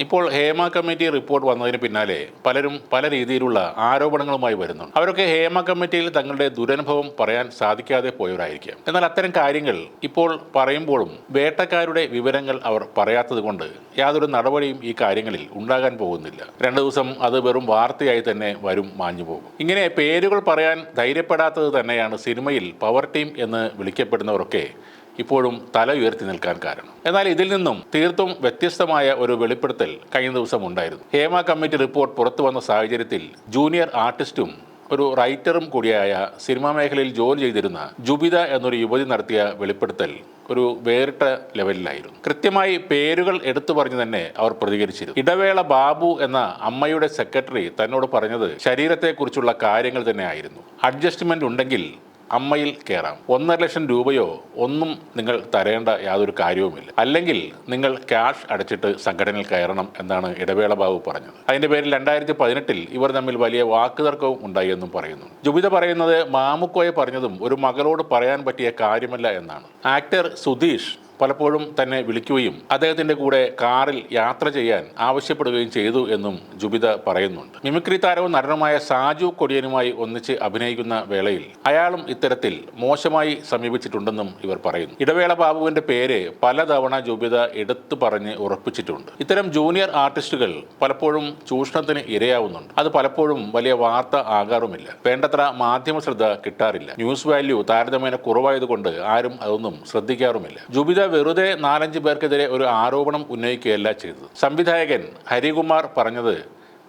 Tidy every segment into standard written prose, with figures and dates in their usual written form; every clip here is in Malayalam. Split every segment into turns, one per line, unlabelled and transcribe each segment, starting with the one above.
ഇപ്പോൾ ഹേമ കമ്മിറ്റി റിപ്പോർട്ട് വന്നതിന് പിന്നാലെ പലരും പല രീതിയിലുള്ള ആരോപണങ്ങളുമായി വരുന്നുണ്ട്. അവരൊക്കെ ഹേമ കമ്മിറ്റിയിൽ തങ്ങളുടെ ദുരനുഭവം പറയാൻ സാധിക്കാതെ പോയവരായിരിക്കാം. എന്നാൽ അത്തരം കാര്യങ്ങൾ ഇപ്പോൾ പറയുമ്പോഴും വേട്ടക്കാരുടെ വിവരങ്ങൾ അവർ പറയാത്തത് കൊണ്ട് യാതൊരു നടപടിയും ഈ കാര്യങ്ങളിൽ ഉണ്ടാകാൻ പോകുന്നില്ല. 2 ദിവസം അത് വെറും വാർത്തയായി തന്നെ വരും, മാഞ്ഞു പോകും. ഇങ്ങനെ പേരുകൾ പറയാൻ ധൈര്യപ്പെടാത്തത് തന്നെയാണ് സിനിമയിൽ പവർ ടീം എന്ന് വിളിക്കപ്പെടുന്നവരൊക്കെ ഇപ്പോഴും തല ഉയർത്തി നിൽക്കാൻ കാരണം. എന്നാൽ ഇതിൽ നിന്നും തീർത്തും വ്യത്യസ്തമായ ഒരു വെളിപ്പെടുത്തൽ കഴിഞ്ഞ ദിവസം ഉണ്ടായിരുന്നു. ഹേമ കമ്മിറ്റി റിപ്പോർട്ട് പുറത്തു വന്ന സാഹചര്യത്തിൽ ജൂനിയർ ആർട്ടിസ്റ്റും ഒരു റൈറ്ററും കൂടിയായ സിനിമാ മേഖലയിൽ ജോലി ചെയ്തിരുന്ന ജുബിത എന്നൊരു യുവതി നടത്തിയ വെളിപ്പെടുത്തൽ ഒരു വേറിട്ട ലെവലിലായിരുന്നു. കൃത്യമായി പേരുകൾ എടുത്തു പറഞ്ഞു തന്നെ അവർ പ്രതികരിച്ചിരുന്നു. ഇടവേള ബാബു എന്ന അമ്മയുടെ സെക്രട്ടറി തന്നോട് പറഞ്ഞത് ശരീരത്തെക്കുറിച്ചുള്ള കാര്യങ്ങൾ തന്നെ ആയിരുന്നു. അഡ്ജസ്റ്റ്മെന്റ് ഉണ്ടെങ്കിൽ അമ്മയിൽ കയറാം. 1.5 ലക്ഷം രൂപയോ ഒന്നും നിങ്ങൾ തരേണ്ട യാതൊരു കാര്യവുമില്ല. അല്ലെങ്കിൽ നിങ്ങൾ ക്യാഷ് അടച്ചിട്ട് സംഘടനയിൽ കയറണം എന്നാണ് ഇടവേള ബാബു പറഞ്ഞത്. അതിന്റെ പേരിൽ 2018 ഇവർ തമ്മിൽ വലിയ വാക്കുതർക്കവും ഉണ്ടായി എന്നും പറയുന്നു. ജുബിത പറയുന്നത് മാമുക്കോയെ പറഞ്ഞതും ഒരു മകളോട് പറയാൻ പറ്റിയ കാര്യമല്ല എന്നാണ്. ആക്ടർ സുധീഷ് പലപ്പോഴും തന്നെ വിളിക്കുകയും അദ്ദേഹത്തിന്റെ കൂടെ കാറിൽ യാത്ര ചെയ്യാൻ ആവശ്യപ്പെടുകയും ചെയ്തു എന്നും ജുബിത പറയുന്നുണ്ട്. മിമിക്രി താരവും നടനുമായ സാജു കൊടിയനുമായി ഒന്നിച്ച് അഭിനയിക്കുന്ന വേളയിൽ അയാളും ഇത്തരത്തിൽ മോശമായി സമീപിച്ചിട്ടുണ്ടെന്നും ഇവർ പറയുന്നു. ഇടവേള ബാബുവിന്റെ പേര് പലതവണ ജുബിത എടുത്തു പറഞ്ഞ് ഉറപ്പിച്ചിട്ടുണ്ട്. ഇത്തരം ജൂനിയർ ആർട്ടിസ്റ്റുകൾ പലപ്പോഴും ചൂഷണത്തിന് ഇരയാവുന്നുണ്ട്. അത് പലപ്പോഴും വലിയ വാർത്ത ആകാറുമില്ല. വേണ്ടത്ര മാധ്യമ ശ്രദ്ധ കിട്ടാറില്ല. ന്യൂസ് വാല്യൂ താരതമ്യേന കുറവായതുകൊണ്ട് ആരും അതൊന്നും ശ്രദ്ധിക്കാറുമില്ല. ജുബിത വെറുതെ 4-5 പേർക്കെതിരെ ഒരു ആരോപണം ഉന്നയിക്കുകയല്ല ചെയ്തത്. സംവിധായകൻ ഹരികുമാർ പറഞ്ഞത്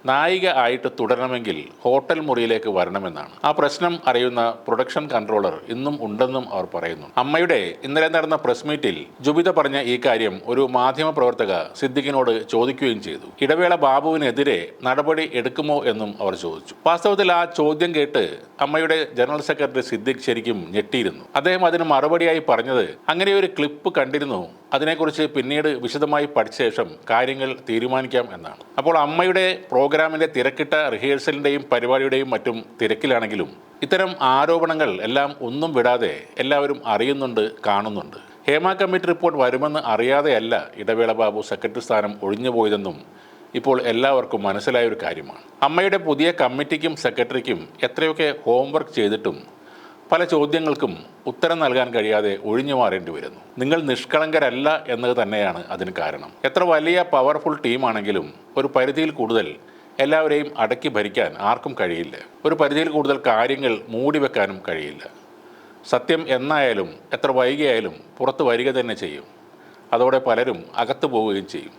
നായിക ആയിട്ട് തുടരണമെങ്കിൽ ഹോട്ടൽ മുറിയിലേക്ക് വരണമെന്നാണ്. ആ പ്രശ്നം അറിയുന്ന പ്രൊഡക്ഷൻ കൺട്രോളർ ഇന്നും ഉണ്ടെന്നും അവർ പറയുന്നു. അമ്മയുടെ ഇന്നലെ നടന്ന പ്രസ് മീറ്റിൽ ജുബിത പറഞ്ഞ ഈ കാര്യം ഒരു മാധ്യമ പ്രവർത്തക സിദ്ദിഖിനോട് ചോദിക്കുകയും ചെയ്തു. ഇടവേള ബാബുവിനെതിരെ നടപടി എടുക്കുമോ എന്നും അവർ ചോദിച്ചു. വാസ്തവത്തിൽ ആ ചോദ്യം കേട്ട് അമ്മയുടെ ജനറൽ സെക്രട്ടറി സിദ്ദിഖ് ശരിക്കും ഞെട്ടിയിരുന്നു. അദ്ദേഹം അതിന് മറുപടിയായി പറഞ്ഞത് അങ്ങനെ ഒരു ക്ലിപ്പ് കണ്ടിരുന്നു, അതിനെക്കുറിച്ച് പിന്നീട് വിശദമായി പഠിച്ച ശേഷം കാര്യങ്ങൾ തീരുമാനിക്കാം എന്നാണ്. അപ്പോൾ അമ്മയുടെ പ്രോഗ്രാമിൻ്റെ തിരക്കിട്ട റിഹേഴ്സലിൻ്റെയും പരിപാടിയുടെയും മറ്റും തിരക്കിലാണെങ്കിലും ഇത്തരം ആരോപണങ്ങൾ എല്ലാം ഒന്നും വിടാതെ എല്ലാവരും അറിയുന്നുണ്ട്, കാണുന്നുണ്ട്. ഹേമ കമ്മിറ്റി റിപ്പോർട്ട് വരുമെന്ന് അറിയാതെയല്ല ഇടവേള ബാബു സെക്രട്ടറി സ്ഥാനം ഒഴിഞ്ഞുപോയതെന്നും ഇപ്പോൾ എല്ലാവർക്കും മനസ്സിലായ ഒരു കാര്യമാണ്. അമ്മയുടെ പുതിയ കമ്മിറ്റിക്കും സെക്രട്ടറിക്കും എത്രയൊക്കെ ഹോംവർക്ക് ചെയ്തിട്ടും പല ചോദ്യങ്ങൾക്കും ഉത്തരം നൽകാൻ കഴിയാതെ ഒഴിഞ്ഞു മാറേണ്ടി വരുന്നു. നിങ്ങൾ നിഷ്കളങ്കരല്ല എന്നത് തന്നെയാണ് അതിന് കാരണം. എത്ര വലിയ പവർഫുൾ ടീമാണെങ്കിലും ഒരു പരിധിയിൽ കൂടുതൽ എല്ലാവരെയും അടക്കി ഭരിക്കാൻ ആർക്കും കഴിയില്ല. ഒരു പരിധിയിൽ കൂടുതൽ കാര്യങ്ങൾ മൂടിവെക്കാനും കഴിയില്ല. സത്യം എന്നായാലും എത്ര വൈകിയായാലും പുറത്ത് വരിക തന്നെ ചെയ്യും. അതോടെ പലരും അകത്തു പോവുകയും ചെയ്യും.